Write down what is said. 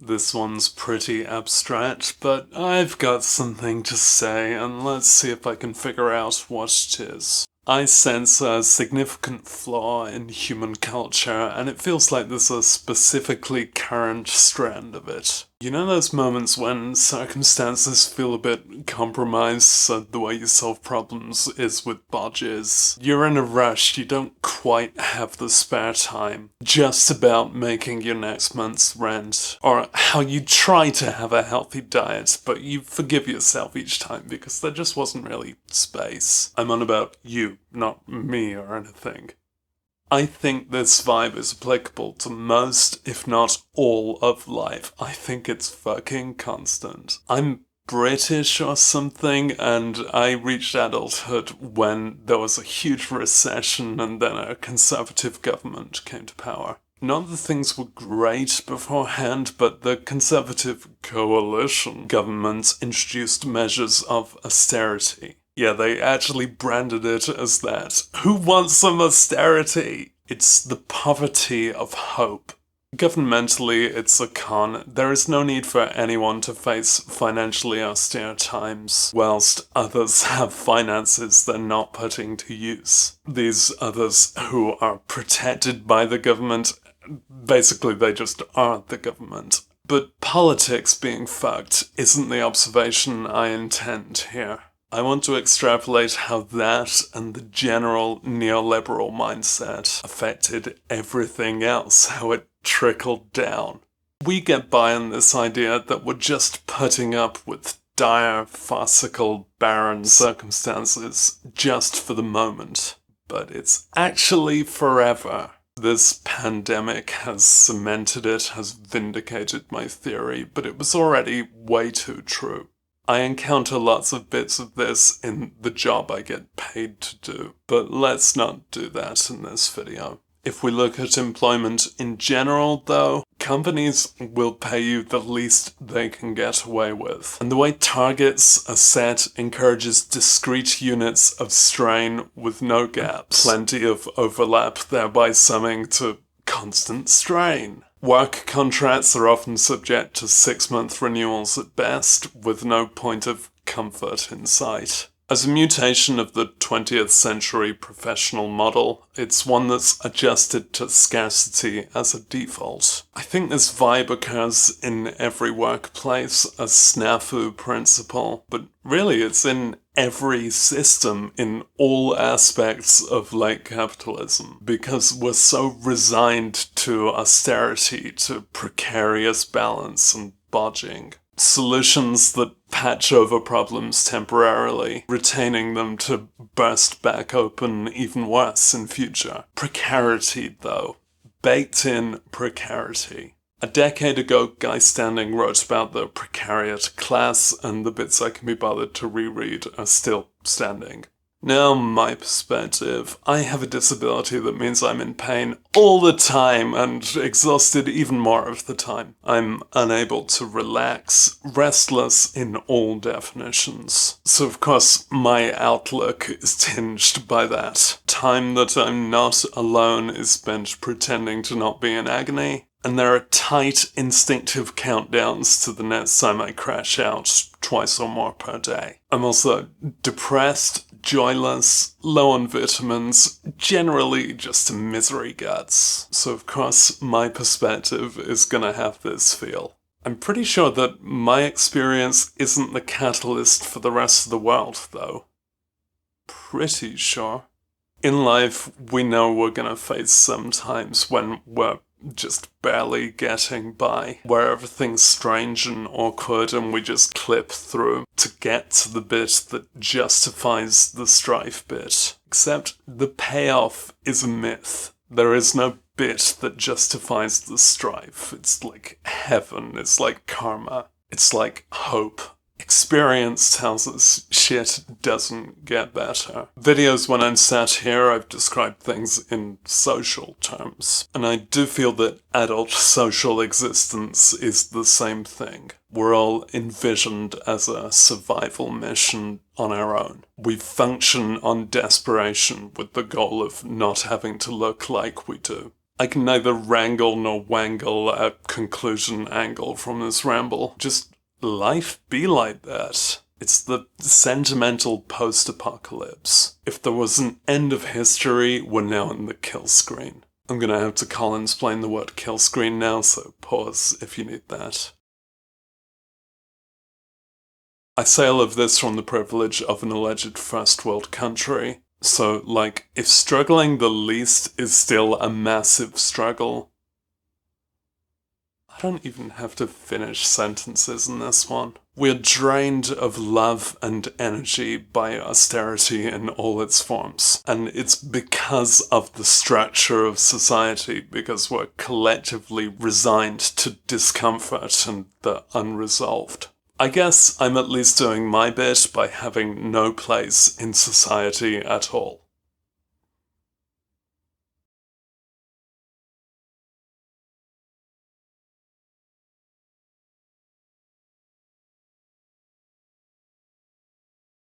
This one's pretty abstract, but I've got something to say, and let's see if I can figure out what it is. I sense a significant flaw in human culture, and it feels like there's a specifically current strand of it. You know those moments when circumstances feel a bit compromised, so the way you solve problems is with bodges. You're in a rush, you don't quite have the spare time. Just about making your next month's rent. Or how you try to have a healthy diet, but you forgive yourself each time because there just wasn't really space. I'm on about you, not me or anything. I think this vibe is applicable to most, if not all, of life. I think it's fucking constant. I'm British or something, and I reached adulthood when there was a huge recession and then a conservative government came to power. Not that things were great beforehand, but the Conservative coalition government introduced measures of austerity. Yeah, they actually branded it as that. Who wants some austerity? It's the poverty of hope. Governmentally, it's a con. There is no need for anyone to face financially austere times, whilst others have finances they're not putting to use. These others who are protected by the government, basically they just aren't the government. But politics being fucked isn't the observation I intend here. I want to extrapolate how that and the general neoliberal mindset affected everything else, how it trickled down. We get by on this idea that we're just putting up with dire, farcical, barren circumstances just for the moment. But it's actually forever. This pandemic has cemented it, has vindicated my theory, but it was already way too true. I encounter lots of bits of this in the job I get paid to do, but let's not do that in this video. If we look at employment in general, though, companies will pay you the least they can get away with. And the way targets are set encourages discrete units of strain with no gaps. Plenty of overlap, thereby summing to constant strain. Work contracts are often subject to 6-month renewals at best, with no point of comfort in sight. As a mutation of the 20th century professional model, it's one that's adjusted to scarcity as a default. I think this vibe occurs in every workplace, a snafu principle, but really it's in every system in all aspects of late capitalism, because we're so resigned to austerity, to precarious balance and bodging. Solutions that patch over problems temporarily, retaining them to burst back open even worse in future. Precarity, though. Baked-in precarity. A decade ago, Guy Standing wrote about the precariat class, and the bits I can be bothered to reread are still standing. Now, my perspective. I have a disability that means I'm in pain all the time and exhausted even more of the time. I'm unable to relax, restless in all definitions. So of course, my outlook is tinged by that. Time that I'm not alone is spent pretending to not be in agony. And there are tight, instinctive countdowns to the next time I crash out, twice or more per day. I'm also depressed, joyless, low on vitamins, generally just misery guts. So of course, my perspective is gonna have this feel. I'm pretty sure that my experience isn't the catalyst for the rest of the world, though. Pretty sure. In life, we know we're gonna face some times when we're just barely getting by, where everything's strange and awkward and we just clip through to get to the bit that justifies the strife bit. Except the payoff is a myth. There is no bit that justifies the strife. It's like heaven, it's like karma, it's like hope. Experience tells us shit doesn't get better. Videos when I'm sat here, I've described things in social terms. And I do feel that adult social existence is the same thing. We're all envisioned as a survival mission on our own. We function on desperation with the goal of not having to look like we do. I can neither wrangle nor wangle a conclusion angle from this ramble. Just life be like that. It's the sentimental post-apocalypse. If there was an end of history, we're now in the kill screen. I'm gonna have to Collins-plain the word kill screen now, so pause if you need that. I say all of this from the privilege of an alleged first world country. So, like, if struggling the least is still a massive struggle, I don't even have to finish sentences in this one. We're drained of love and energy by austerity in all its forms. And it's because of the structure of society, because we're collectively resigned to discomfort and the unresolved. I guess I'm at least doing my bit by having no place in society at all.